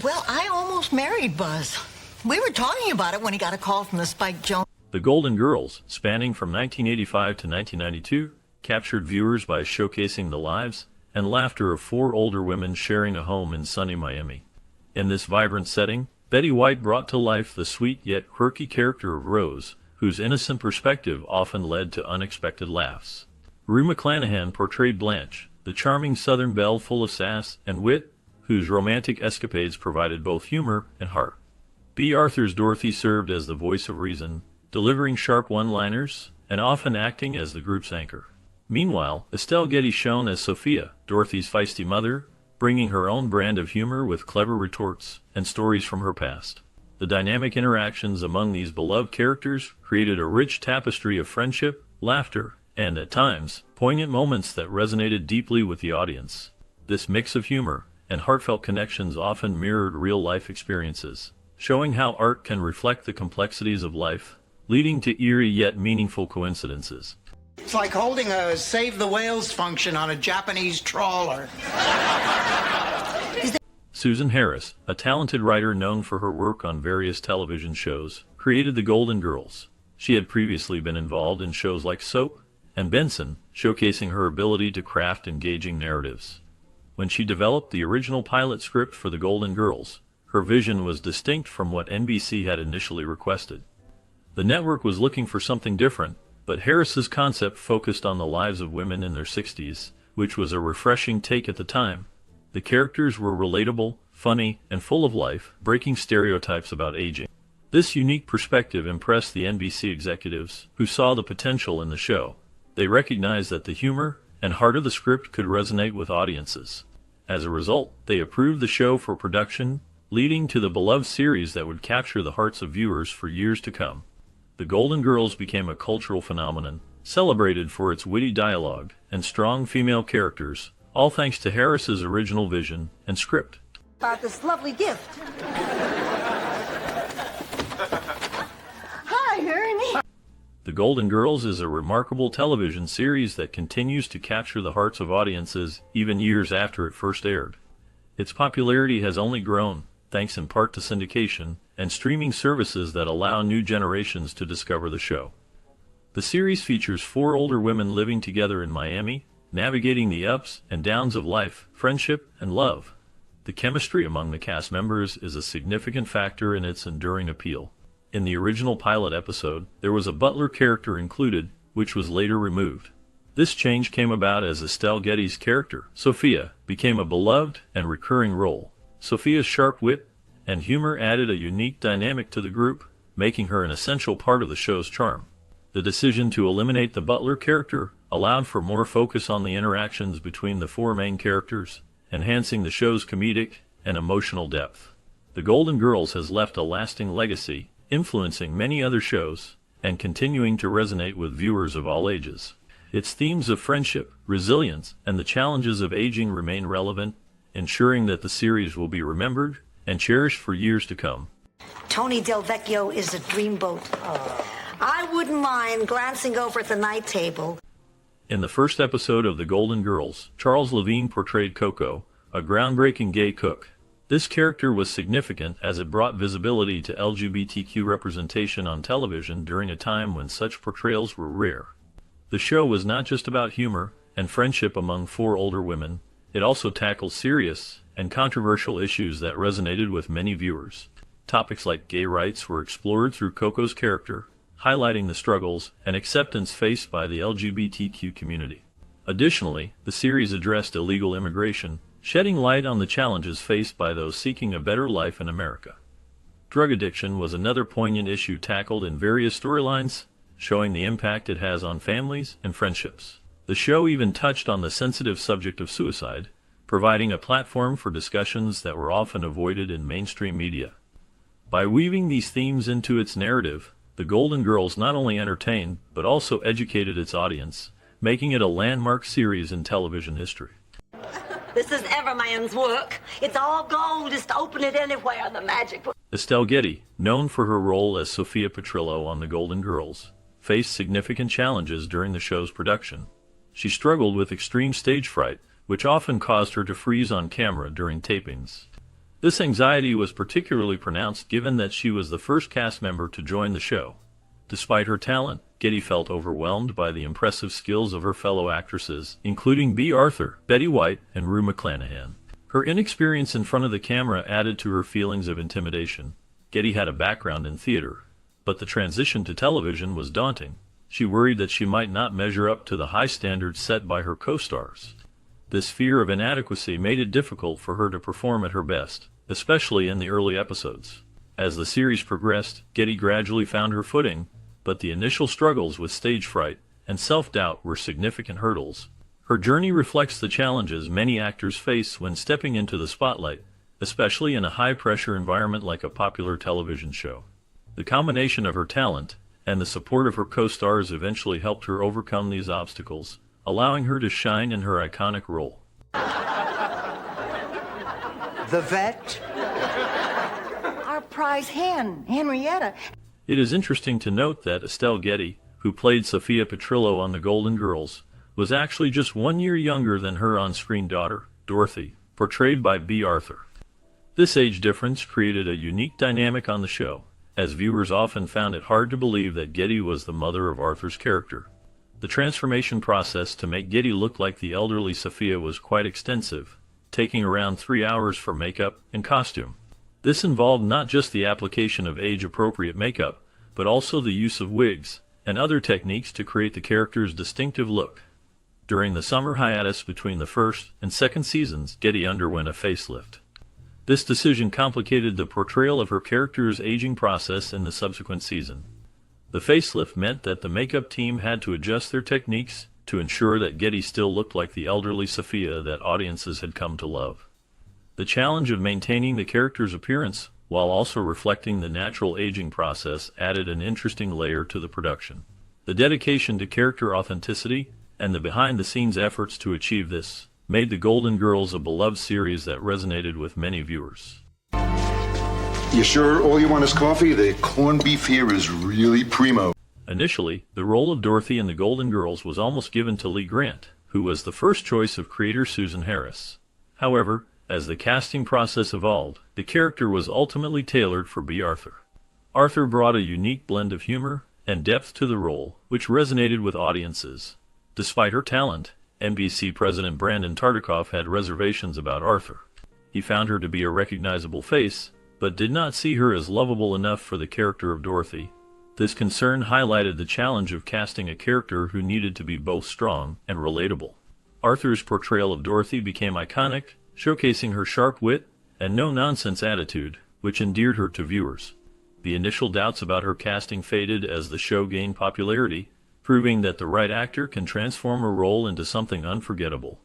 Well, I almost married Buzz. We were talking about it when he got a call from the Spike Jones. The Golden Girls, spanning from 1985 to 1992, captured viewers by showcasing the lives and laughter of four older women sharing a home in sunny Miami. In this vibrant setting, Betty White brought to life the sweet yet quirky character of Rose, whose innocent perspective often led to unexpected laughs. Rue McClanahan portrayed Blanche, the charming Southern belle full of sass and wit, whose romantic escapades provided both humor and heart. B. Arthur's Dorothy served as the voice of reason, delivering sharp one-liners and often acting as the group's anchor. Meanwhile, Estelle Getty shone as Sophia, Dorothy's feisty mother, bringing her own brand of humor with clever retorts and stories from her past. The dynamic interactions among these beloved characters created a rich tapestry of friendship, laughter, and, at times, poignant moments that resonated deeply with the audience. This mix of humor and heartfelt connections often mirrored real-life experiences, showing how art can reflect the complexities of life, leading to eerie yet meaningful coincidences. It's like holding a Save the Whales function on a Japanese trawler. Susan Harris, a talented writer known for her work on various television shows, created the Golden Girls. She had previously been involved in shows like Soap and Benson, showcasing her ability to craft engaging narratives. When she developed the original pilot script for the Golden Girls, her vision was distinct from what NBC had initially requested. The network was looking for something different, but Harris's concept focused on the lives of women in their 60s, which was a refreshing take at the time. The characters were relatable, funny, and full of life, breaking stereotypes about aging. This unique perspective impressed the NBC executives, who saw the potential in the show. They recognized that the humor and heart of the script could resonate with audiences. As a result, they approved the show for production, leading to the beloved series that would capture the hearts of viewers for years to come. The Golden Girls became a cultural phenomenon, celebrated for its witty dialogue and strong female characters, all thanks to Harris's original vision and script. About this lovely gift. Hi, Ernie. The Golden Girls is a remarkable television series that continues to capture the hearts of audiences even years after it first aired. Its popularity has only grown, thanks in part to syndication and streaming services that allow new generations to discover the show. The series features four older women living together in Miami, navigating the ups and downs of life, friendship, and love. The chemistry among the cast members is a significant factor in its enduring appeal. In the original pilot episode, there was a butler character included, which was later removed. This change came about as Estelle Getty's character, Sophia, became a beloved and recurring role. Sophia's sharp wit and humor added a unique dynamic to the group, making her an essential part of the show's charm. The decision to eliminate the butler character allowed for more focus on the interactions between the four main characters, enhancing the show's comedic and emotional depth. The Golden Girls has left a lasting legacy, influencing many other shows, and continuing to resonate with viewers of all ages. Its themes of friendship, resilience, and the challenges of aging remain relevant, ensuring that the series will be remembered and cherished for years to come. Tony Del Vecchio is a dreamboat. I wouldn't mind glancing over at the night table. In the first episode of The Golden Girls, Charles Levine portrayed Coco, a groundbreaking gay cook. This character was significant as it brought visibility to LGBTQ representation on television during a time when such portrayals were rare. The show was not just about humor and friendship among four older women, it also tackled serious and controversial issues that resonated with many viewers. Topics like gay rights were explored through Coco's character, highlighting the struggles and acceptance faced by the LGBTQ community. Additionally, the series addressed illegal immigration, shedding light on the challenges faced by those seeking a better life in America. Drug addiction was another poignant issue tackled in various storylines, showing the impact it has on families and friendships. The show even touched on the sensitive subject of suicide, providing a platform for discussions that were often avoided in mainstream media. By weaving these themes into its narrative, The Golden Girls not only entertained, but also educated its audience, making it a landmark series in television history. This is Everman's work. It's all gold. Just open it anywhere. The magic. Estelle Getty, known for her role as Sophia Petrillo on The Golden Girls, faced significant challenges during the show's production. She struggled with extreme stage fright, which often caused her to freeze on camera during tapings. This anxiety was particularly pronounced given that she was the first cast member to join the show. Despite her talent, Getty felt overwhelmed by the impressive skills of her fellow actresses, including Bea Arthur, Betty White, and Rue McClanahan. Her inexperience in front of the camera added to her feelings of intimidation. Getty had a background in theater, but the transition to television was daunting. She worried that she might not measure up to the high standards set by her co-stars. This fear of inadequacy made it difficult for her to perform at her best, especially in the early episodes. As the series progressed, Getty gradually found her footing, but the initial struggles with stage fright and self-doubt were significant hurdles. Her journey reflects the challenges many actors face when stepping into the spotlight, especially in a high-pressure environment like a popular television show. The combination of her talent and the support of her co-stars eventually helped her overcome these obstacles, allowing her to shine in her iconic role. The vet? Our prize hen, Henrietta. It is interesting to note that Estelle Getty, who played Sophia Petrillo on The Golden Girls, was actually just 1 year younger than her on-screen daughter, Dorothy, portrayed by Bea Arthur. This age difference created a unique dynamic on the show, as viewers often found it hard to believe that Getty was the mother of Arthur's character. The transformation process to make Getty look like the elderly Sophia was quite extensive, taking around 3 hours for makeup and costume. This involved not just the application of age-appropriate makeup, but also the use of wigs and other techniques to create the character's distinctive look. During the summer hiatus between the first and second seasons, Getty underwent a facelift. This decision complicated the portrayal of her character's aging process in the subsequent season. The facelift meant that the makeup team had to adjust their techniques to ensure that Getty still looked like the elderly Sophia that audiences had come to love. The challenge of maintaining the character's appearance while also reflecting the natural aging process added an interesting layer to the production. The dedication to character authenticity and the behind-the-scenes efforts to achieve this made The Golden Girls a beloved series that resonated with many viewers. You sure all you want is coffee? The corned beef here is really primo. Initially, the role of Dorothy in The Golden Girls was almost given to Lee Grant, who was the first choice of creator Susan Harris. However, as the casting process evolved, the character was ultimately tailored for Bea Arthur. Arthur brought a unique blend of humor and depth to the role, which resonated with audiences. Despite her talent, NBC President Brandon Tartikoff had reservations about Arthur. He found her to be a recognizable face, but did not see her as lovable enough for the character of Dorothy. This concern highlighted the challenge of casting a character who needed to be both strong and relatable. Arthur's portrayal of Dorothy became iconic, showcasing her sharp wit and no-nonsense attitude, which endeared her to viewers. The initial doubts about her casting faded as the show gained popularity, proving that the right actor can transform a role into something unforgettable.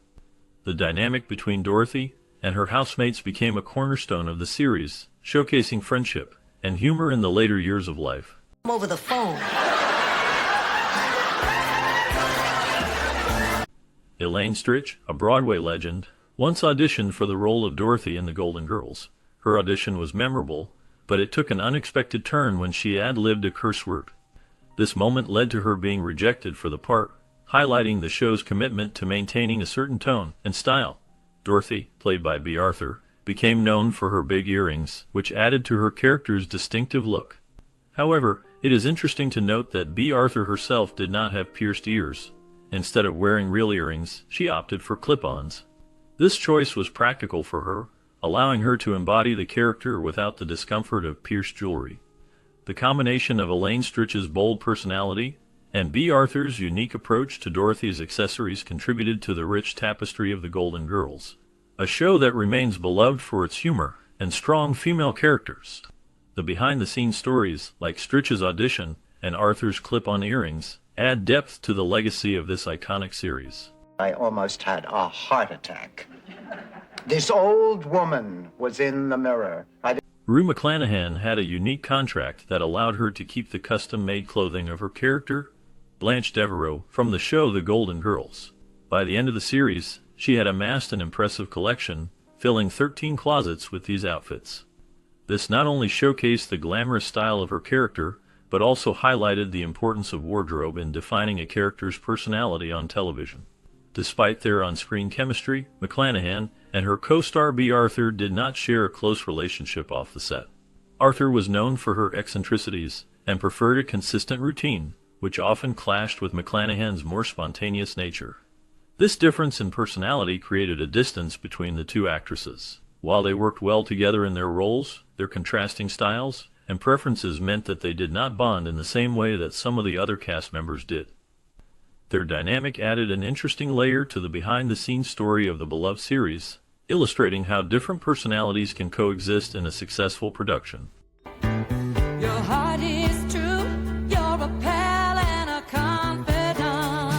The dynamic between Dorothy and her housemates became a cornerstone of the series, showcasing friendship and humor in the later years of life. Over the phone. Elaine Stritch, a Broadway legend, once auditioned for the role of Dorothy in The Golden Girls. Her audition was memorable, but it took an unexpected turn when she ad-libbed a curse word. This moment led to her being rejected for the part, highlighting the show's commitment to maintaining a certain tone and style. Dorothy, played by Bea Arthur, became known for her big earrings, which added to her character's distinctive look. However, it is interesting to note that Bea Arthur herself did not have pierced ears. Instead of wearing real earrings, she opted for clip-ons. This choice was practical for her, allowing her to embody the character without the discomfort of pierced jewelry. The combination of Elaine Stritch's bold personality and Bea Arthur's unique approach to Dorothy's accessories contributed to the rich tapestry of The Golden Girls, a show that remains beloved for its humor and strong female characters. The behind-the-scenes stories, like Stritch's audition and Arthur's clip-on earrings, add depth to the legacy of this iconic series. I almost had a heart attack. This old woman was in the mirror. Rue McClanahan had a unique contract that allowed her to keep the custom-made clothing of her character, Blanche Devereaux, from the show The Golden Girls. By the end of the series, she had amassed an impressive collection, filling 13 closets with these outfits. This not only showcased the glamorous style of her character, but also highlighted the importance of wardrobe in defining a character's personality on television. Despite their on-screen chemistry, McClanahan and her co-star B. Arthur did not share a close relationship off the set. Arthur was known for her eccentricities and preferred a consistent routine, which often clashed with McClanahan's more spontaneous nature. This difference in personality created a distance between the two actresses. While they worked well together in their roles, their contrasting styles and preferences meant that they did not bond in the same way that some of the other cast members did. Their dynamic added an interesting layer to the behind-the-scenes story of the beloved series, illustrating how different personalities can coexist in a successful production. Your heart is true, you're a pal and a confidant.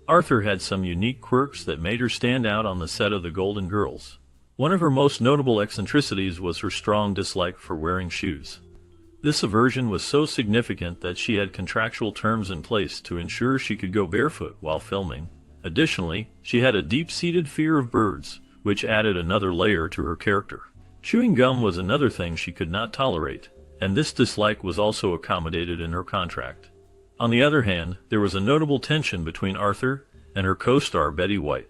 Arthur had some unique quirks that made her stand out on the set of The Golden Girls. One of her most notable eccentricities was her strong dislike for wearing shoes. This aversion was so significant that she had contractual terms in place to ensure she could go barefoot while filming. Additionally, she had a deep-seated fear of birds, which added another layer to her character. Chewing gum was another thing she could not tolerate, and this dislike was also accommodated in her contract. On the other hand, there was a notable tension between Arthur and her co-star Betty White.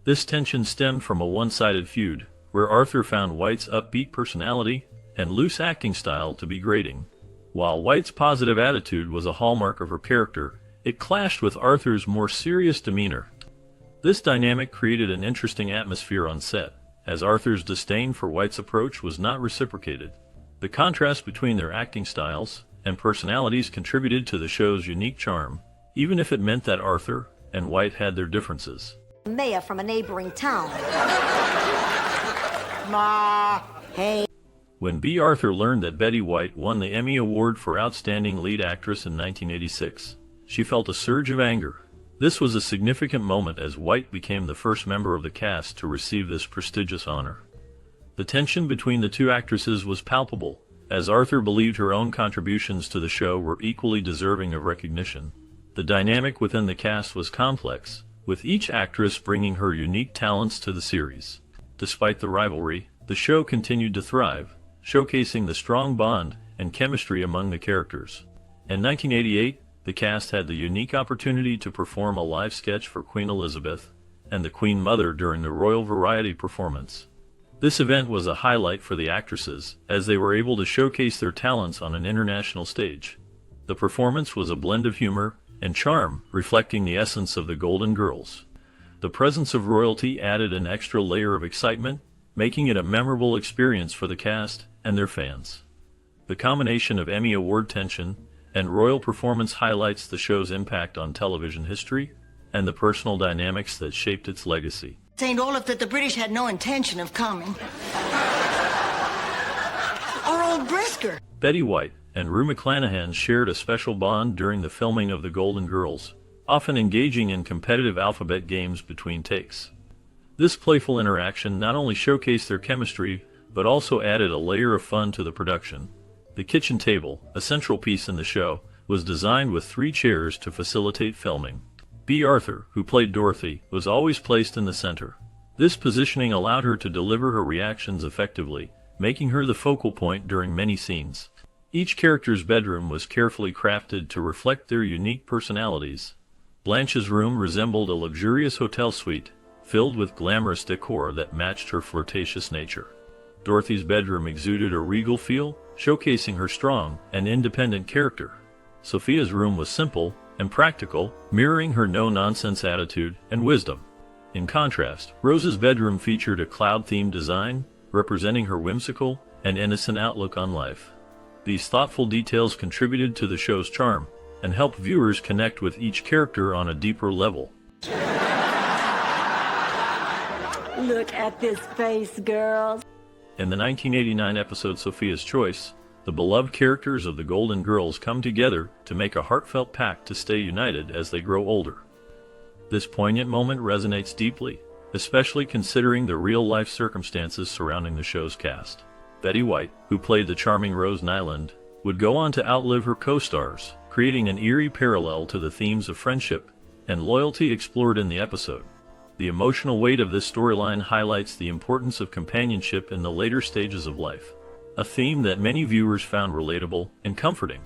This tension stemmed from a one-sided feud, where Arthur found White's upbeat personality and loose acting style to be grating. While White's positive attitude was a hallmark of her character, it clashed with Arthur's more serious demeanor. This dynamic created an interesting atmosphere on set, as Arthur's disdain for White's approach was not reciprocated. The contrast between their acting styles and personalities contributed to the show's unique charm, even if it meant that Arthur and White had their differences. Mayor from a neighboring town. Ma. Hey. When B. Arthur learned that Betty White won the Emmy Award for Outstanding Lead Actress in 1986, she felt a surge of anger. This was a significant moment as White became the first member of the cast to receive this prestigious honor. The tension between the two actresses was palpable, as Arthur believed her own contributions to the show were equally deserving of recognition. The dynamic within the cast was complex, with each actress bringing her unique talents to the series. Despite the rivalry, the show continued to thrive, showcasing the strong bond and chemistry among the characters. In 1988, the cast had the unique opportunity to perform a live sketch for Queen Elizabeth and the Queen Mother during the Royal Variety performance. This event was a highlight for the actresses, as they were able to showcase their talents on an international stage. The performance was a blend of humor and charm, reflecting the essence of the Golden Girls. The presence of royalty added an extra layer of excitement, making it a memorable experience for the cast and their fans. The combination of Emmy Award tension and royal performance highlights the show's impact on television history and the personal dynamics that shaped its legacy. St. Olaf that the British had no intention of coming. Our old Brisker. Betty White and Rue McClanahan shared a special bond during the filming of The Golden Girls, often engaging in competitive alphabet games between takes. This playful interaction not only showcased their chemistry, but also added a layer of fun to the production. The kitchen table, a central piece in the show, was designed with 3 chairs to facilitate filming. B. Arthur, who played Dorothy, was always placed in the center. This positioning allowed her to deliver her reactions effectively, making her the focal point during many scenes. Each character's bedroom was carefully crafted to reflect their unique personalities. Blanche's room resembled a luxurious hotel suite, filled with glamorous decor that matched her flirtatious nature. Dorothy's bedroom exuded a regal feel, showcasing her strong and independent character. Sophia's room was simple and practical, mirroring her no-nonsense attitude and wisdom. In contrast, Rose's bedroom featured a cloud-themed design, representing her whimsical and innocent outlook on life. These thoughtful details contributed to the show's charm and helped viewers connect with each character on a deeper level. Look at this face, girls. In the 1989 episode Sophia's Choice, the beloved characters of the Golden Girls come together to make a heartfelt pact to stay united as they grow older. This poignant moment resonates deeply, especially considering the real-life circumstances surrounding the show's cast. Betty White, who played the charming Rose Nyland, would go on to outlive her co-stars, creating an eerie parallel to the themes of friendship and loyalty explored in the episode. The emotional weight of this storyline highlights the importance of companionship in the later stages of life, a theme that many viewers found relatable and comforting.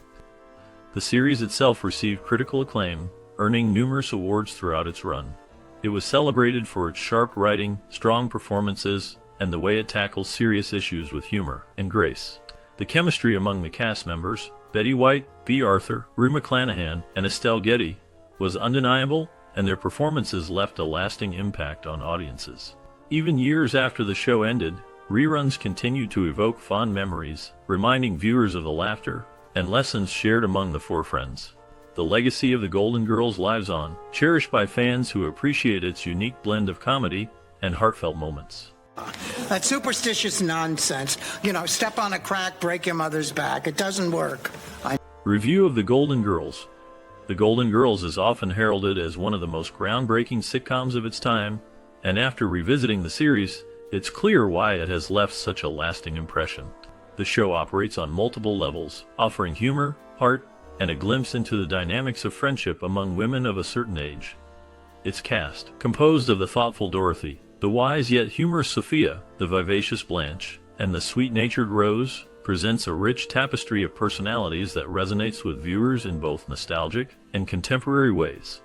The series itself received critical acclaim, earning numerous awards throughout its run. It was celebrated for its sharp writing, strong performances, and the way it tackles serious issues with humor and grace. The chemistry among the cast members, Betty White, B. Arthur, Rue McClanahan, and Estelle Getty, was undeniable, and their performances left a lasting impact on audiences. Even years after the show ended, reruns continue to evoke fond memories, reminding viewers of the laughter and lessons shared among the four friends. The legacy of the Golden Girls lives on, cherished by fans who appreciate its unique blend of comedy and heartfelt moments. That superstitious nonsense. Step on a crack, break your mother's back. It doesn't work. Review of The Golden Girls. The Golden Girls is often heralded as one of the most groundbreaking sitcoms of its time, and after revisiting the series, it's clear why it has left such a lasting impression. The show operates on multiple levels, offering humor, heart, and a glimpse into the dynamics of friendship among women of a certain age. Its cast, composed of the thoughtful Dorothy, the wise yet humorous Sophia, the vivacious Blanche, and the sweet-natured Rose, presents a rich tapestry of personalities that resonates with viewers in both nostalgic and contemporary ways.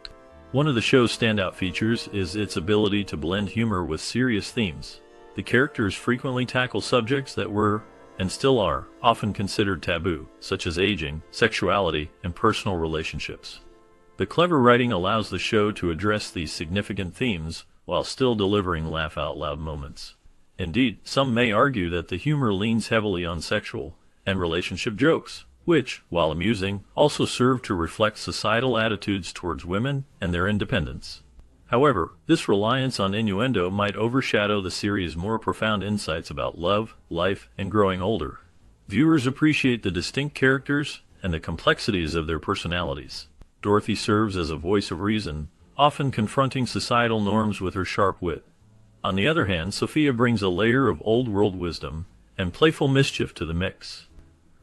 One of the show's standout features is its ability to blend humor with serious themes. The characters frequently tackle subjects that were, and still are, often considered taboo, such as aging, sexuality, and personal relationships. The clever writing allows the show to address these significant themes while still delivering laugh-out-loud moments. Indeed, some may argue that the humor leans heavily on sexual and relationship jokes, which, while amusing, also serve to reflect societal attitudes towards women and their independence. However, this reliance on innuendo might overshadow the series' more profound insights about love, life, and growing older. Viewers appreciate the distinct characters and the complexities of their personalities. Dorothy serves as a voice of reason, often confronting societal norms with her sharp wit. On the other hand, Sophia brings a layer of old-world wisdom and playful mischief to the mix.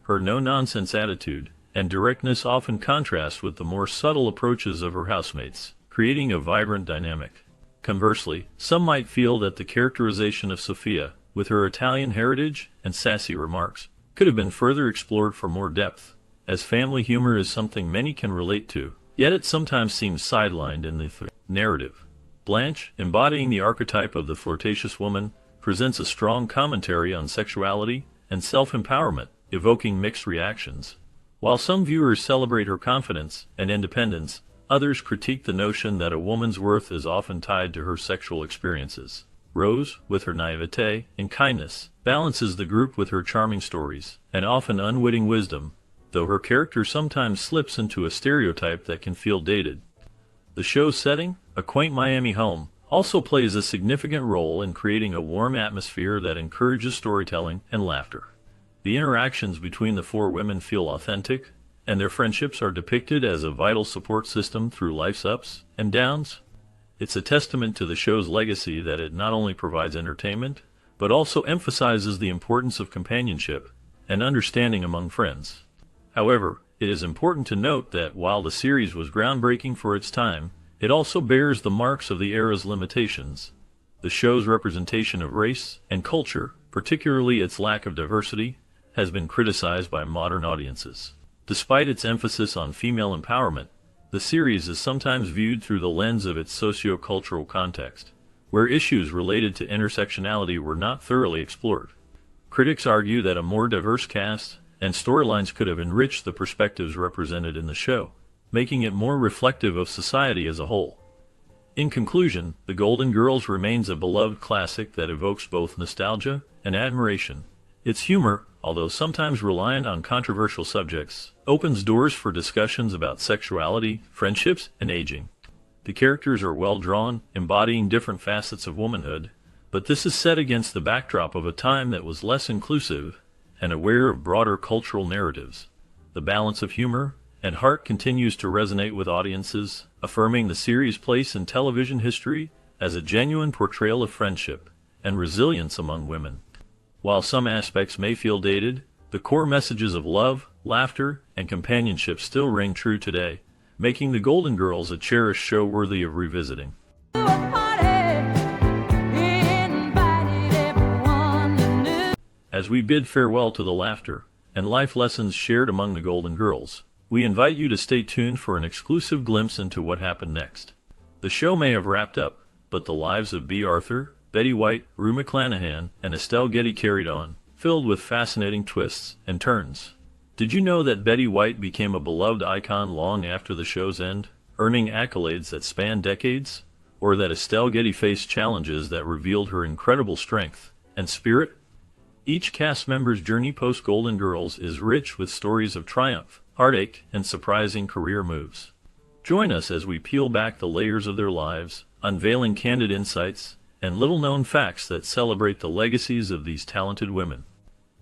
Her no-nonsense attitude and directness often contrast with the more subtle approaches of her housemates, creating a vibrant dynamic. Conversely, some might feel that the characterization of Sophia, with her Italian heritage and sassy remarks, could have been further explored for more depth, as family humor is something many can relate to, yet it sometimes seems sidelined in the narrative. Blanche, embodying the archetype of the flirtatious woman, presents a strong commentary on sexuality and self-empowerment, evoking mixed reactions. While some viewers celebrate her confidence and independence, others critique the notion that a woman's worth is often tied to her sexual experiences. Rose, with her naivete and kindness, balances the group with her charming stories and often unwitting wisdom, though her character sometimes slips into a stereotype that can feel dated. The show's setting, a quaint Miami home, also plays a significant role in creating a warm atmosphere that encourages storytelling and laughter. The interactions between the four women feel authentic, and their friendships are depicted as a vital support system through life's ups and downs. It's a testament to the show's legacy that it not only provides entertainment, but also emphasizes the importance of companionship and understanding among friends. However, it is important to note that while the series was groundbreaking for its time, it also bears the marks of the era's limitations. The show's representation of race and culture, particularly its lack of diversity, has been criticized by modern audiences. Despite its emphasis on female empowerment, the series is sometimes viewed through the lens of its socio-cultural context, where issues related to intersectionality were not thoroughly explored. Critics argue that a more diverse cast and storylines could have enriched the perspectives represented in the show, making it more reflective of society as a whole. In conclusion, The Golden Girls remains a beloved classic that evokes both nostalgia and admiration. Its humor, although sometimes reliant on controversial subjects, opens doors for discussions about sexuality, friendships, and aging. The characters are well drawn, embodying different facets of womanhood, but this is set against the backdrop of a time that was less inclusive and aware of broader cultural narratives. The balance of humor and heart continues to resonate with audiences, affirming the series' place in television history as a genuine portrayal of friendship and resilience among women. While some aspects may feel dated, the core messages of love, laughter, and companionship still ring true today, making The Golden Girls a cherished show worthy of revisiting. As we bid farewell to the laughter and life lessons shared among the Golden Girls, we invite you to stay tuned for an exclusive glimpse into what happened next. The show may have wrapped up, but the lives of B. Arthur, Betty White, Rue McClanahan, and Estelle Getty carried on, filled with fascinating twists and turns. Did you know that Betty White became a beloved icon long after the show's end, earning accolades that span decades? Or that Estelle Getty faced challenges that revealed her incredible strength and spirit? Each cast member's journey post-Golden Girls is rich with stories of triumph, heartache, and surprising career moves. Join us as we peel back the layers of their lives, unveiling candid insights and little-known facts that celebrate the legacies of these talented women.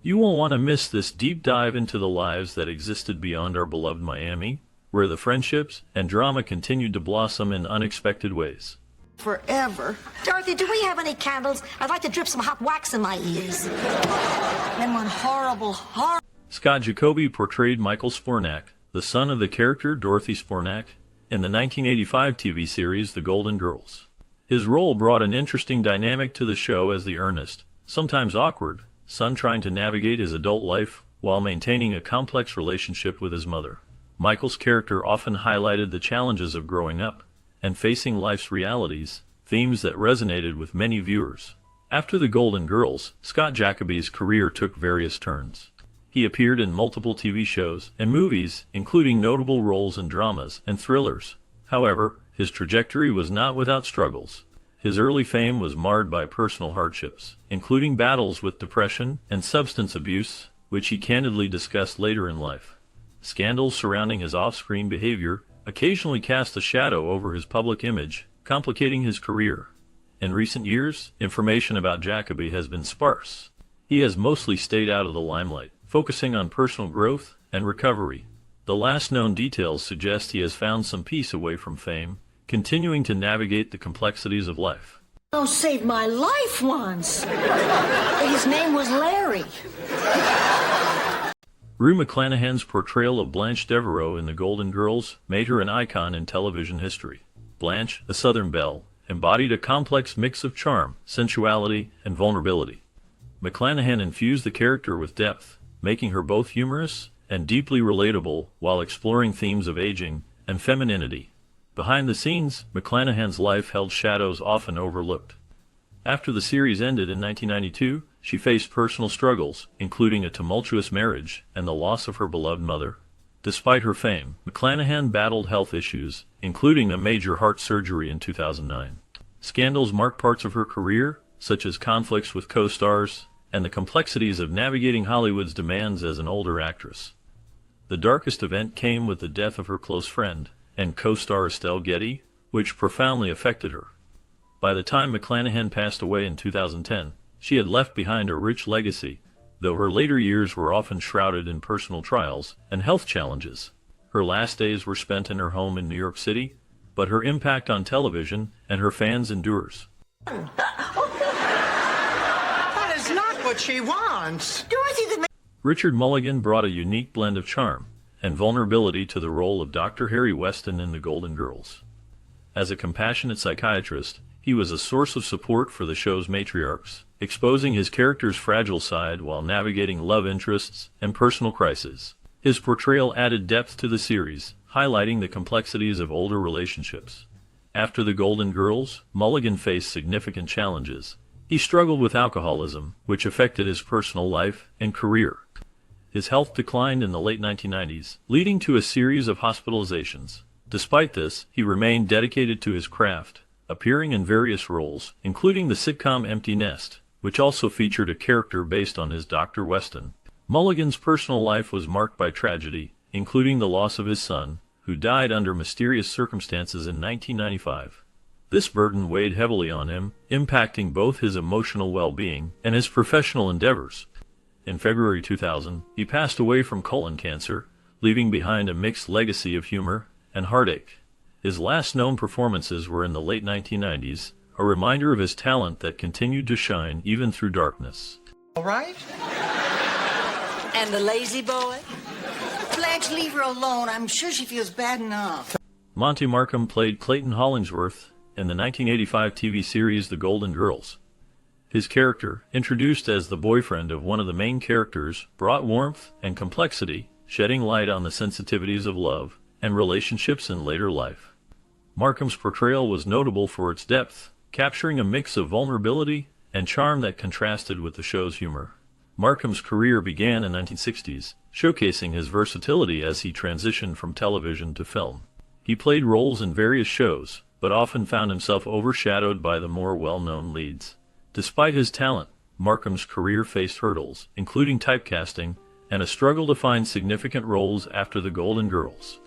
You won't want to miss this deep dive into the lives that existed beyond our beloved Miami, where the friendships and drama continued to blossom in unexpected ways. Forever. Dorothy, do we have any candles? I'd like to drip some hot wax in my ears. Then one horrible. Scott Jacoby portrayed Michael Spornak, the son of the character Dorothy Spornak, in the 1985 TV series The Golden Girls. His role brought an interesting dynamic to the show as the earnest, sometimes awkward, son trying to navigate his adult life while maintaining a complex relationship with his mother. Michael's character often highlighted the challenges of growing up and facing life's realities, themes that resonated with many viewers. After The Golden Girls, Scott Jacoby's career took various turns. He appeared in multiple TV shows and movies, including notable roles in dramas and thrillers. However, his trajectory was not without struggles. His early fame was marred by personal hardships, including battles with depression and substance abuse, which he candidly discussed later in life. Scandals surrounding his off-screen behavior occasionally cast a shadow over his public image, complicating his career. In recent years, information about Jacoby has been sparse. He has mostly stayed out of the limelight, focusing on personal growth and recovery. The last known details suggest he has found some peace away from fame, continuing to navigate the complexities of life. Oh, saved my life once. His name was Larry. Rue McClanahan's portrayal of Blanche Devereaux in The Golden Girls made her an icon in television history. Blanche, a Southern belle, embodied a complex mix of charm, sensuality, and vulnerability. McClanahan infused the character with depth, making her both humorous and deeply relatable while exploring themes of aging and femininity. Behind the scenes, McClanahan's life held shadows often overlooked. After the series ended in 1992, she faced personal struggles, including a tumultuous marriage and the loss of her beloved mother. Despite her fame, McClanahan battled health issues, including a major heart surgery in 2009. Scandals marked parts of her career, such as conflicts with co-stars and the complexities of navigating Hollywood's demands as an older actress. The darkest event came with the death of her close friend and co-star Estelle Getty, which profoundly affected her. By the time McClanahan passed away in 2010, she had left behind a rich legacy, though her later years were often shrouded in personal trials and health challenges. Her last days were spent in her home in New York City, but her impact on television and her fans endures. That is not what she wants. Richard Mulligan brought a unique blend of charm and vulnerability to the role of Dr. Harry Weston in The Golden Girls. As a compassionate psychiatrist, he was a source of support for the show's matriarchs, exposing his character's fragile side while navigating love interests and personal crises. His portrayal added depth to the series, highlighting the complexities of older relationships. After The Golden Girls, Mulligan faced significant challenges. He struggled with alcoholism, which affected his personal life and career. His health declined in the late 1990s, leading to a series of hospitalizations. Despite this, he remained dedicated to his craft, appearing in various roles, including the sitcom Empty Nest, which also featured a character based on his Dr. Weston. Mulligan's personal life was marked by tragedy, including the loss of his son, who died under mysterious circumstances in 1995. This burden weighed heavily on him, impacting both his emotional well-being and his professional endeavors. In February 2000, he passed away from colon cancer, leaving behind a mixed legacy of humor and heartache. His last known performances were in the late 1990s, a reminder of his talent that continued to shine even through darkness. All right? And the lazy boy? Blanche, leave her alone. I'm sure she feels bad enough. Monty Markham played Clayton Hollingsworth in the 1985 TV series The Golden Girls. His character, introduced as the boyfriend of one of the main characters, brought warmth and complexity, shedding light on the sensitivities of love and relationships in later life. Markham's portrayal was notable for its depth, capturing a mix of vulnerability and charm that contrasted with the show's humor. Markham's career began in the 1960s, showcasing his versatility as he transitioned from television to film. He played roles in various shows, but often found himself overshadowed by the more well-known leads. Despite his talent, Markham's career faced hurdles, including typecasting and a struggle to find significant roles after the Golden Girls.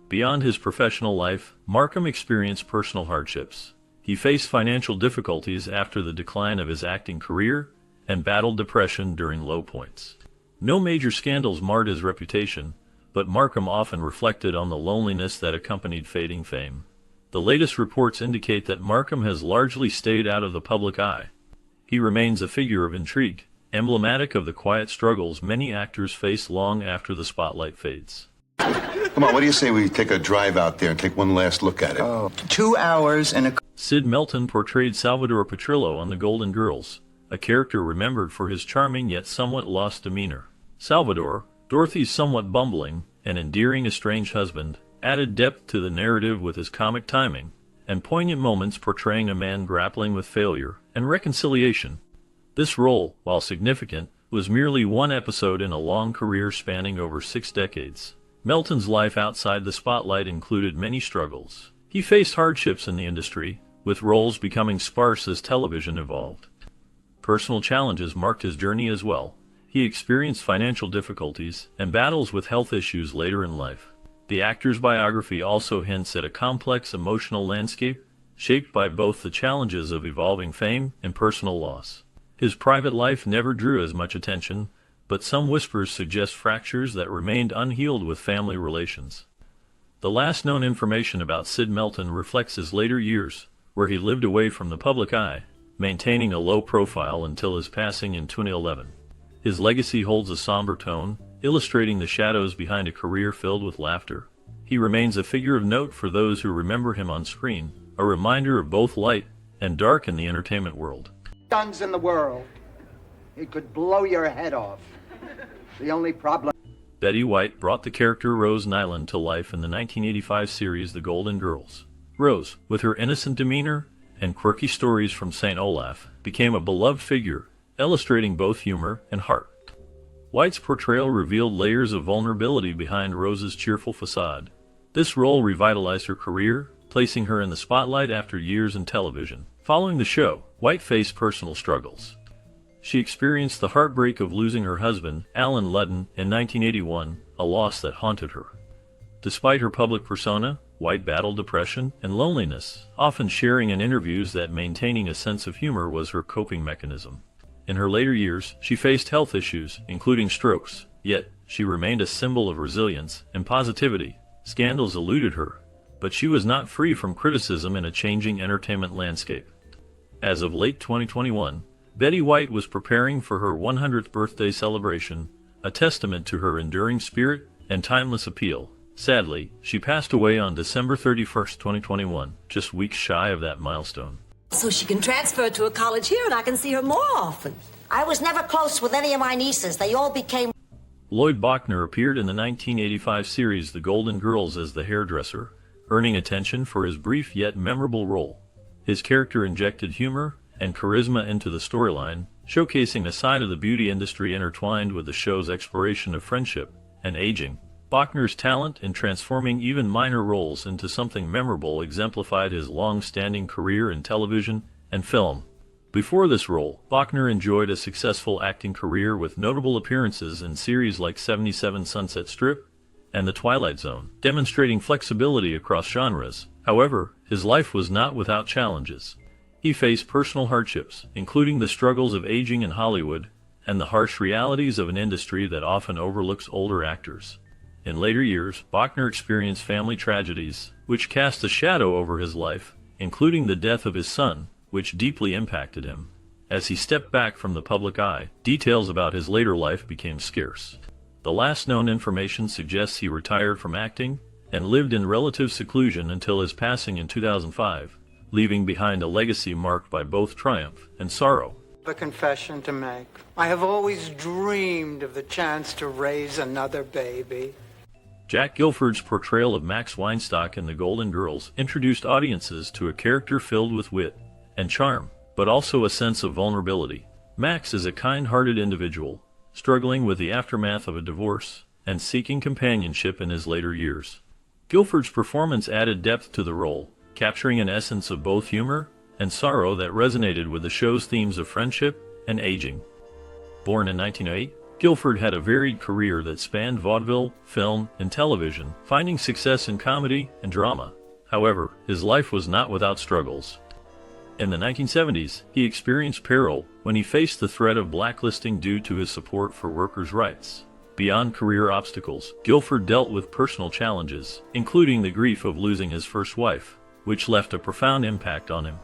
Beyond his professional life, Markham experienced personal hardships. He faced financial difficulties after the decline of his acting career and battled depression during low points. No major scandals marred his reputation, but Markham often reflected on the loneliness that accompanied fading fame. The latest reports indicate that Markham has largely stayed out of the public eye. He remains a figure of intrigue, emblematic of the quiet struggles many actors face long after the spotlight fades. Come on, what do you say we take a drive out there and take one last look at it? Oh, 2 hours and a... Sid Melton portrayed Salvador Petrillo on The Golden Girls, a character remembered for his charming yet somewhat lost demeanor. Salvador, Dorothy's somewhat bumbling and endearing estranged husband, added depth to the narrative with his comic timing and poignant moments portraying a man grappling with failure and reconciliation. This role, while significant, was merely one episode in a long career spanning over 6 decades. Melton's life outside the spotlight included many struggles. He faced hardships in the industry, with roles becoming sparse as television evolved. Personal challenges marked his journey as well. He experienced financial difficulties and battles with health issues later in life. The actor's biography also hints at a complex emotional landscape, shaped by both the challenges of evolving fame and personal loss. His private life never drew as much attention, but some whispers suggest fractures that remained unhealed with family relations. The last known information about Sid Melton reflects his later years, where he lived away from the public eye, maintaining a low profile until his passing in 2011. His legacy holds a somber tone, illustrating the shadows behind a career filled with laughter. He remains a figure of note for those who remember him on screen, a reminder of both light and dark in the entertainment world. guns in the world. He could blow your head off. The only problem... Betty White brought the character Rose Nyland to life in the 1985 series The Golden Girls. Rose, with her innocent demeanor and quirky stories from St. Olaf, became a beloved figure, illustrating both humor and heart. White's portrayal revealed layers of vulnerability behind Rose's cheerful facade. This role revitalized her career, placing her in the spotlight after years in television. Following the show, White faced personal struggles. She experienced the heartbreak of losing her husband, Alan Ludden, in 1981, a loss that haunted her. Despite her public persona, White battled depression and loneliness, often sharing in interviews that maintaining a sense of humor was her coping mechanism. In her later years, she faced health issues, including strokes, yet she remained a symbol of resilience and positivity. Scandals eluded her, but she was not free from criticism in a changing entertainment landscape. As of late 2021, Betty White was preparing for her 100th birthday celebration, a testament to her enduring spirit and timeless appeal. Sadly, she passed away on December 31, 2021, just weeks shy of that milestone. So she can transfer to a college here and I can see her more often. I was never close with any of my nieces. They all became... Lloyd Bachner appeared in the 1985 series The Golden Girls as the hairdresser, earning attention for his brief yet memorable role. His character injected humor and charisma into the storyline, showcasing a side of the beauty industry intertwined with the show's exploration of friendship and aging. Bachner's talent in transforming even minor roles into something memorable exemplified his long-standing career in television and film. Before this role, Bachner enjoyed a successful acting career with notable appearances in series like 77 Sunset Strip and The Twilight Zone, demonstrating flexibility across genres. However, his life was not without challenges. He faced personal hardships, including the struggles of aging in Hollywood and the harsh realities of an industry that often overlooks older actors. In later years, Bachner experienced family tragedies, which cast a shadow over his life, including the death of his son, which deeply impacted him. As he stepped back from the public eye, details about his later life became scarce. The last known information suggests he retired from acting and lived in relative seclusion until his passing in 2005, leaving behind a legacy marked by both triumph and sorrow. A confession to make. I have always dreamed of the chance to raise another baby. Jack Gilford's portrayal of Max Weinstock in The Golden Girls introduced audiences to a character filled with wit and charm, but also a sense of vulnerability. Max is a kind-hearted individual, struggling with the aftermath of a divorce and seeking companionship in his later years. Guilford's performance added depth to the role, capturing an essence of both humor and sorrow that resonated with the show's themes of friendship and aging. Born in 1908, Guilford had a varied career that spanned vaudeville, film, and television, finding success in comedy and drama. However, his life was not without struggles. In the 1970s, he experienced peril when he faced the threat of blacklisting due to his support for workers' rights. Beyond career obstacles, Guilford dealt with personal challenges, including the grief of losing his first wife, which left a profound impact on him.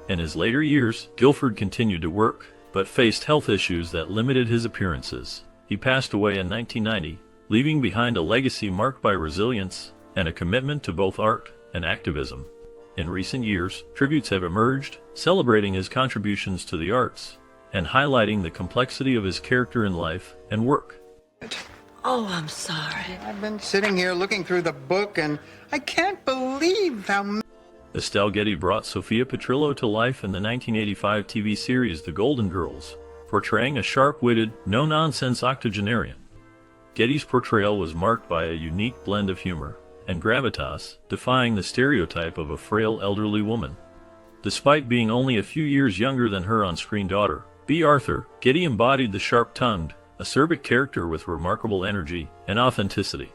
In his later years, Guilford continued to work, but faced health issues that limited his appearances. He passed away in 1990, leaving behind a legacy marked by resilience and a commitment to both art and activism. In recent years, tributes have emerged, celebrating his contributions to the arts and highlighting the complexity of his character in life and work. Oh, I'm sorry. I've been sitting here looking through the book, and I can't believe how... Estelle Getty brought Sophia Petrillo to life in the 1985 TV series The Golden Girls, portraying a sharp-witted, no-nonsense octogenarian. Getty's portrayal was marked by a unique blend of humor and gravitas, defying the stereotype of a frail elderly woman. Despite being only a few years younger than her on-screen daughter, Bea Arthur, Getty embodied the sharp-tongued, acerbic character with remarkable energy and authenticity.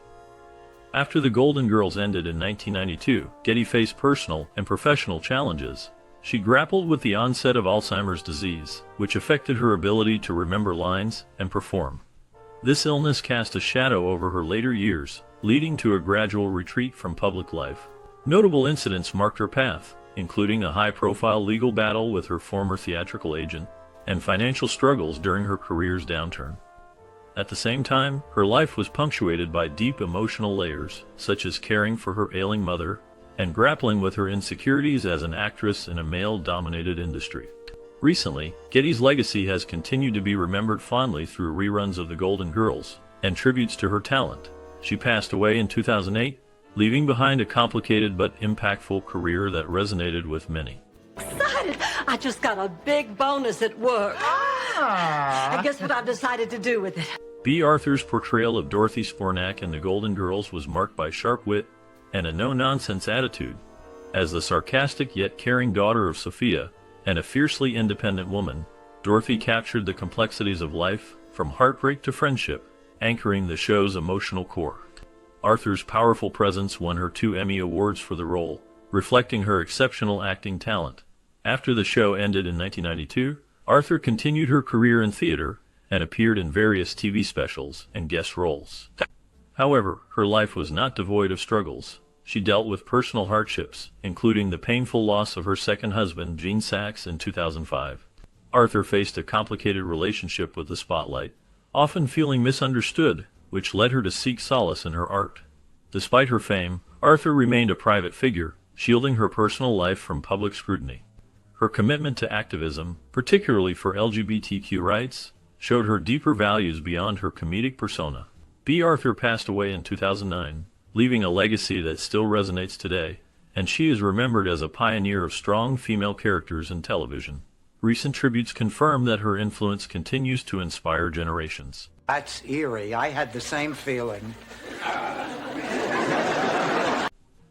After The Golden Girls ended in 1992, Getty faced personal and professional challenges. She grappled with the onset of Alzheimer's disease, which affected her ability to remember lines and perform. This illness cast a shadow over her later years, leading to a gradual retreat from public life. Notable incidents marked her path, including a high-profile legal battle with her former theatrical agent and financial struggles during her career's downturn. At the same time, her life was punctuated by deep emotional layers, such as caring for her ailing mother and grappling with her insecurities as an actress in a male-dominated industry. Recently, Getty's legacy has continued to be remembered fondly through reruns of The Golden Girls and tributes to her talent. She passed away in 2008, leaving behind a complicated but impactful career that resonated with many. Excited! I just got a big bonus at work. And guess what I've decided to do with it? Bea Arthur's portrayal of Dorothy Spornak in The Golden Girls was marked by sharp wit and a no-nonsense attitude. As the sarcastic yet caring daughter of Sophia and a fiercely independent woman, Dorothy captured the complexities of life, from heartbreak to friendship, anchoring the show's emotional core. Arthur's powerful presence won her 2 Emmy Awards for the role, reflecting her exceptional acting talent. After the show ended in 1992, Arthur continued her career in theater and appeared in various TV specials and guest roles. However, her life was not devoid of struggles. She dealt with personal hardships, including the painful loss of her second husband, Gene Saks, in 2005. Arthur faced a complicated relationship with the spotlight, often feeling misunderstood, which led her to seek solace in her art. Despite her fame, Arthur remained a private figure, shielding her personal life from public scrutiny. Her commitment to activism, particularly for LGBTQ rights, showed her deeper values beyond her comedic persona. Bea Arthur passed away in 2009, leaving a legacy that still resonates today, and she is remembered as a pioneer of strong female characters in television. Recent tributes confirm that her influence continues to inspire generations. That's eerie. I had the same feeling.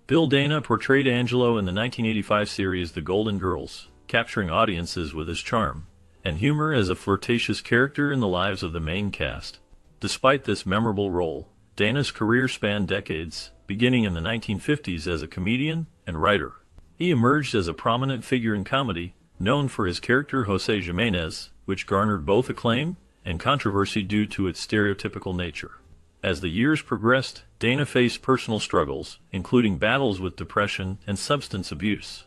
Bill Dana portrayed Angelo in the 1985 series The Golden Girls, capturing audiences with his charm and humor as a flirtatious character in the lives of the main cast. Despite this memorable role, Dana's career spanned decades, beginning in the 1950s as a comedian and writer. He emerged as a prominent figure in comedy, known for his character Jose Jimenez, which garnered both acclaim and controversy due to its stereotypical nature. As the years progressed, Dana faced personal struggles, including battles with depression and substance abuse.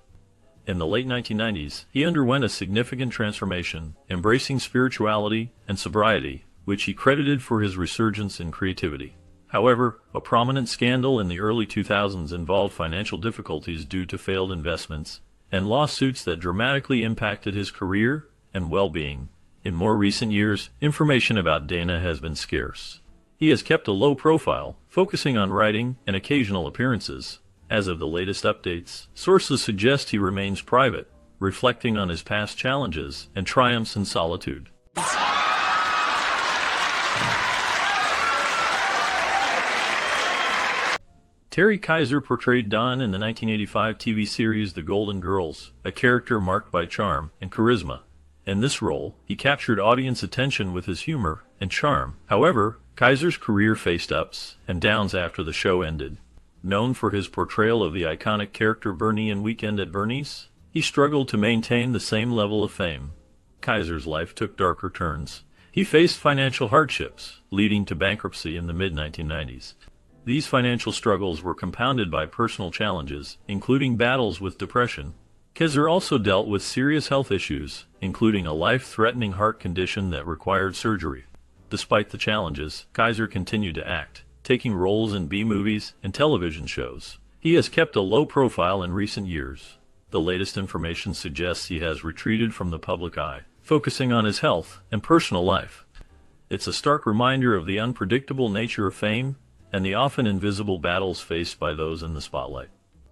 In the late 1990s, he underwent a significant transformation, embracing spirituality and sobriety, which he credited for his resurgence in creativity. However, a prominent scandal in the early 2000s involved financial difficulties due to failed investments and lawsuits that dramatically impacted his career and well-being. In more recent years, information about Dana has been scarce. He has kept a low profile, focusing on writing and occasional appearances. As of the latest updates, sources suggest he remains private, reflecting on his past challenges and triumphs in solitude. Terry Kaiser portrayed Don in the 1985 TV series The Golden Girls, a character marked by charm and charisma. In this role, he captured audience attention with his humor and charm. However, Kaiser's career faced ups and downs after the show ended. Known for his portrayal of the iconic character Bernie in Weekend at Bernie's, he struggled to maintain the same level of fame. Kaiser's life took darker turns. He faced financial hardships, leading to bankruptcy in the mid-1990s. These financial struggles were compounded by personal challenges, including battles with depression. Kaiser also dealt with serious health issues, including a life-threatening heart condition that required surgery. Despite the challenges, Kaiser continued to act, taking roles in B-movies and television shows. He has kept a low profile in recent years. The latest information suggests he has retreated from the public eye, focusing on his health and personal life. It's a stark reminder of the unpredictable nature of fame and the often invisible battles faced by those in the spotlight.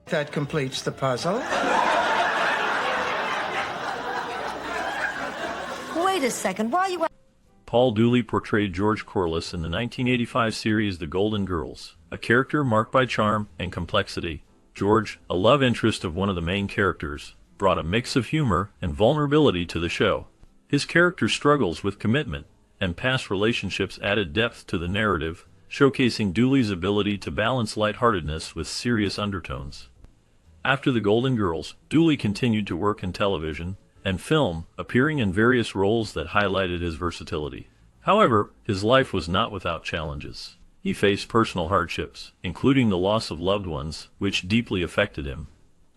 That completes the puzzle. Wait a second, why are you... Paul Dooley portrayed George Corliss in the 1985 series The Golden Girls, a character marked by charm and complexity. George, a love interest of one of the main characters, brought a mix of humor and vulnerability to the show. His character's struggles with commitment and past relationships added depth to the narrative, showcasing Dooley's ability to balance lightheartedness with serious undertones. After The Golden Girls, Dooley continued to work in television and film, appearing in various roles that highlighted his versatility. However, his life was not without challenges. He faced personal hardships, including the loss of loved ones, which deeply affected him.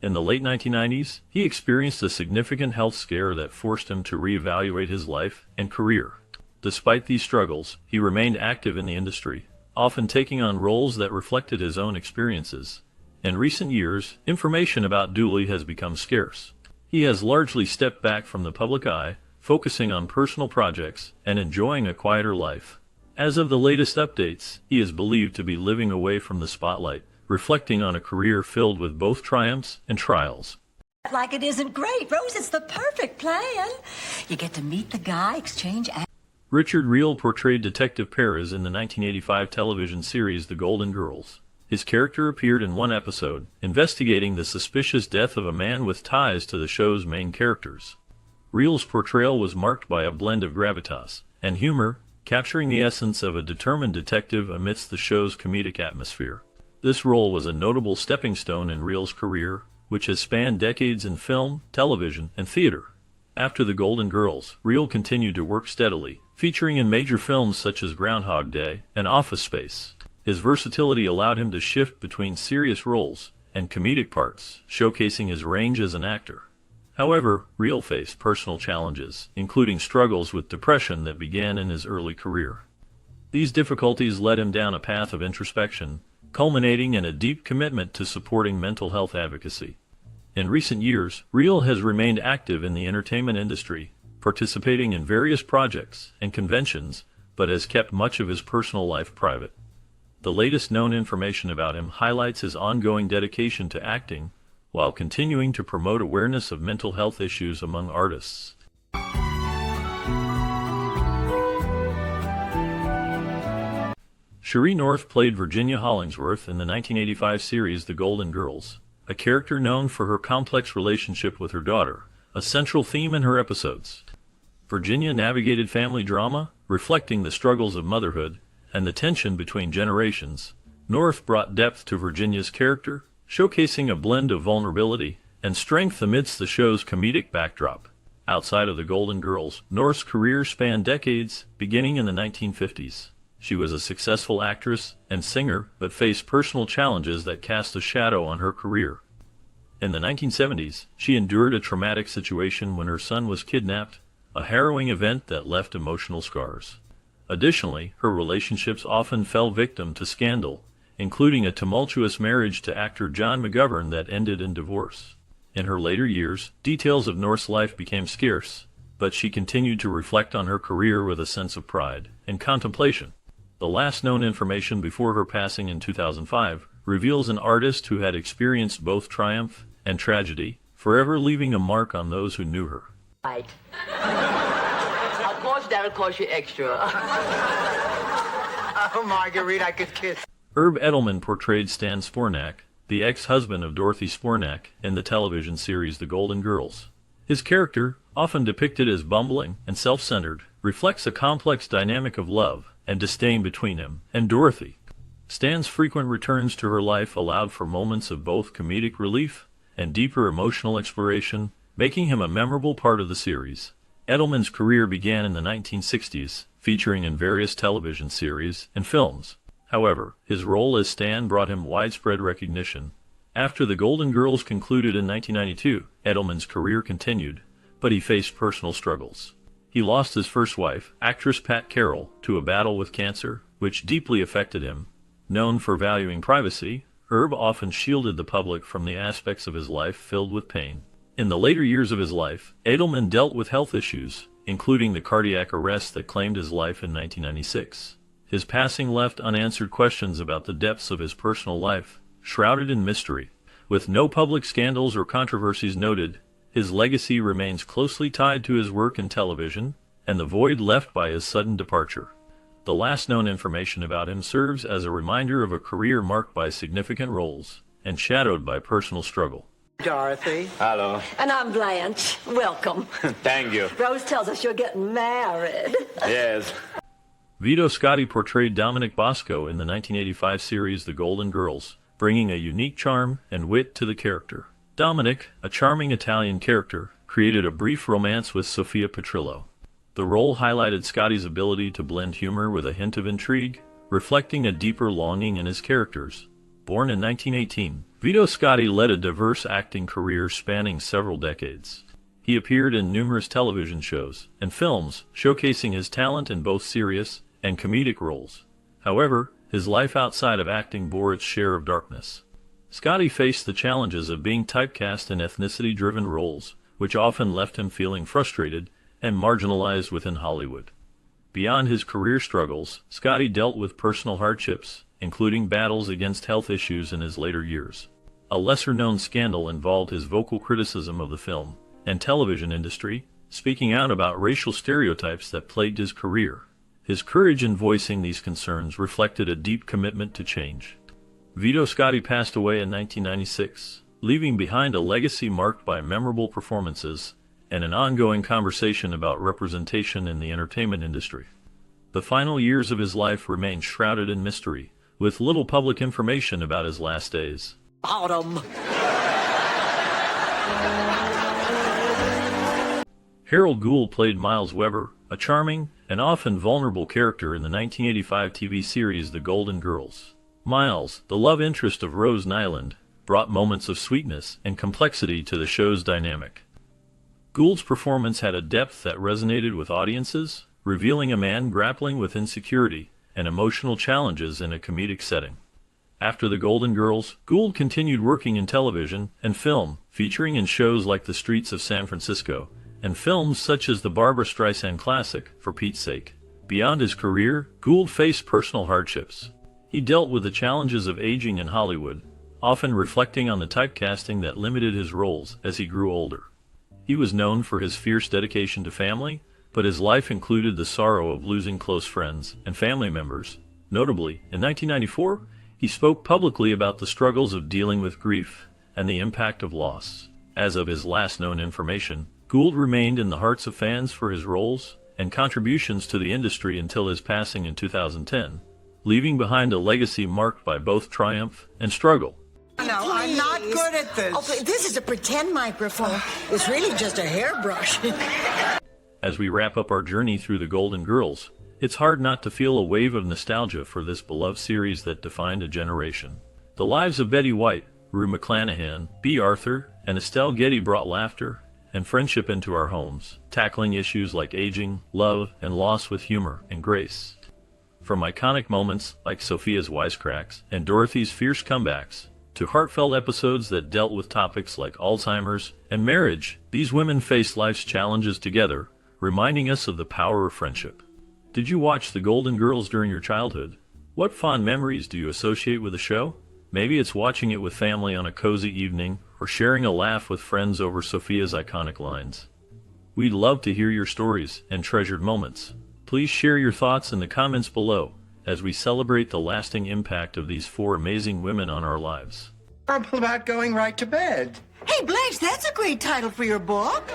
In the late 1990s, he experienced a significant health scare that forced him to reevaluate his life and career. Despite these struggles, he remained active in the industry, often taking on roles that reflected his own experiences. In recent years, information about Dooley has become scarce. He has largely stepped back from the public eye, focusing on personal projects and enjoying a quieter life. As of the latest updates, he is believed to be living away from the spotlight, reflecting on a career filled with both triumphs and trials. Like it isn't great, Rose. It's the perfect plan. You get to meet the guy, exchange... Richard Reel portrayed Detective Perez in the 1985 television series The Golden Girls. His character appeared in one episode, investigating the suspicious death of a man with ties to the show's main characters. Reel's portrayal was marked by a blend of gravitas and humor, capturing the essence of a determined detective amidst the show's comedic atmosphere. This role was a notable stepping stone in Reel's career, which has spanned decades in film, television, and theater. After The Golden Girls, Reel continued to work steadily, featuring in major films such as Groundhog Day and Office Space. His versatility allowed him to shift between serious roles and comedic parts, showcasing his range as an actor. However, Reel faced personal challenges, including struggles with depression that began in his early career. These difficulties led him down a path of introspection, culminating in a deep commitment to supporting mental health advocacy. In recent years, Reel has remained active in the entertainment industry, participating in various projects and conventions, but has kept much of his personal life private. The latest known information about him highlights his ongoing dedication to acting, while continuing to promote awareness of mental health issues among artists. Cherie North played Virginia Hollingsworth in the 1985 series The Golden Girls, a character known for her complex relationship with her daughter, a central theme in her episodes. Virginia navigated family drama, reflecting the struggles of motherhood and the tension between generations. North brought depth to Virginia's character, showcasing a blend of vulnerability and strength amidst the show's comedic backdrop. Outside of The Golden Girls, North's career spanned decades, beginning in the 1950s. She was a successful actress and singer, but faced personal challenges that cast a shadow on her career. In the 1970s, she endured a traumatic situation when her son was kidnapped, a harrowing event that left emotional scars. Additionally, her relationships often fell victim to scandal, including a tumultuous marriage to actor John McGovern that ended in divorce. In her later years, details of North's life became scarce, but she continued to reflect on her career with a sense of pride and contemplation. The last known information before her passing in 2005 reveals an artist who had experienced both triumph and tragedy, forever leaving a mark on those who knew her. Right. Of course, that'll cost you extra. Oh, Marguerite, I could kiss. Herb Edelman portrayed Stan Spornak, the ex-husband of Dorothy Spornak, in the television series The Golden Girls. His character, often depicted as bumbling and self-centered, reflects a complex dynamic of love and disdain between him and Dorothy. Stan's frequent returns to her life allowed for moments of both comedic relief and deeper emotional exploration, making him a memorable part of the series. Edelman's career began in the 1960s, featuring in various television series and films. However, his role as Stan brought him widespread recognition. After The Golden Girls concluded in 1992, Edelman's career continued, but he faced personal struggles. He lost his first wife, actress Pat Carroll, to a battle with cancer, which deeply affected him. Known for valuing privacy, Herb often shielded the public from the aspects of his life filled with pain. In the later years of his life, Edelman dealt with health issues, including the cardiac arrest that claimed his life in 1996. His passing left unanswered questions about the depths of his personal life, shrouded in mystery. With no public scandals or controversies noted, his legacy remains closely tied to his work in television and the void left by his sudden departure. The last known information about him serves as a reminder of a career marked by significant roles and shadowed by personal struggle. Dorothy. Hello. And I'm Blanche. Welcome. Thank you. Rose tells us you're getting married. Yes. Vito Scotti portrayed Dominic Bosco in the 1985 series The Golden Girls, bringing a unique charm and wit to the character. Dominic, a charming Italian character, created a brief romance with Sophia Petrillo. The role highlighted Scotti's ability to blend humor with a hint of intrigue, reflecting a deeper longing in his characters. Born in 1918, Vito Scotti led a diverse acting career spanning several decades. He appeared in numerous television shows and films, showcasing his talent in both serious and comedic roles. However, his life outside of acting bore its share of darkness. Scotti faced the challenges of being typecast in ethnicity-driven roles, which often left him feeling frustrated and marginalized within Hollywood. Beyond his career struggles, Scotti dealt with personal hardships, including battles against health issues in his later years. A lesser-known scandal involved his vocal criticism of the film and television industry, speaking out about racial stereotypes that plagued his career. His courage in voicing these concerns reflected a deep commitment to change. Vito Scotti passed away in 1996, leaving behind a legacy marked by memorable performances and an ongoing conversation about representation in the entertainment industry. The final years of his life remain shrouded in mystery, with little public information about his last days. Bottom. Harold Gould played Miles Weber, a charming and often vulnerable character in the 1985 TV series The Golden Girls. Miles, the love interest of Rose Nyland, brought moments of sweetness and complexity to the show's dynamic. Gould's performance had a depth that resonated with audiences, revealing a man grappling with insecurity and emotional challenges in a comedic setting. After The Golden Girls, Gould continued working in television and film, featuring in shows like The Streets of San Francisco and films such as the Barbra Streisand classic, For Pete's Sake. Beyond his career, Gould faced personal hardships. He dealt with the challenges of aging in Hollywood, often reflecting on the typecasting that limited his roles as he grew older. He was known for his fierce dedication to family, but his life included the sorrow of losing close friends and family members. Notably, in 1994, he spoke publicly about the struggles of dealing with grief and the impact of loss. As of his last known information, Gould remained in the hearts of fans for his roles and contributions to the industry until his passing in 2010, leaving behind a legacy marked by both triumph and struggle. No, I'm not good at this. Oh, but this is a pretend microphone. It's really just a hairbrush. As we wrap up our journey through The Golden Girls, it's hard not to feel a wave of nostalgia for this beloved series that defined a generation. The lives of Betty White, Rue McClanahan, B. Arthur, and Estelle Getty brought laughter and friendship into our homes, tackling issues like aging, love, and loss with humor and grace. From iconic moments like Sophia's wisecracks and Dorothy's fierce comebacks, to heartfelt episodes that dealt with topics like Alzheimer's and marriage, these women faced life's challenges together, reminding us of the power of friendship. Did you watch The Golden Girls during your childhood? What fond memories do you associate with the show? Maybe it's watching it with family on a cozy evening or sharing a laugh with friends over Sophia's iconic lines. We'd love to hear your stories and treasured moments. Please share your thoughts in the comments below as we celebrate the lasting impact of these four amazing women on our lives. How about going right to bed? Hey, Blanche, that's a great title for your book.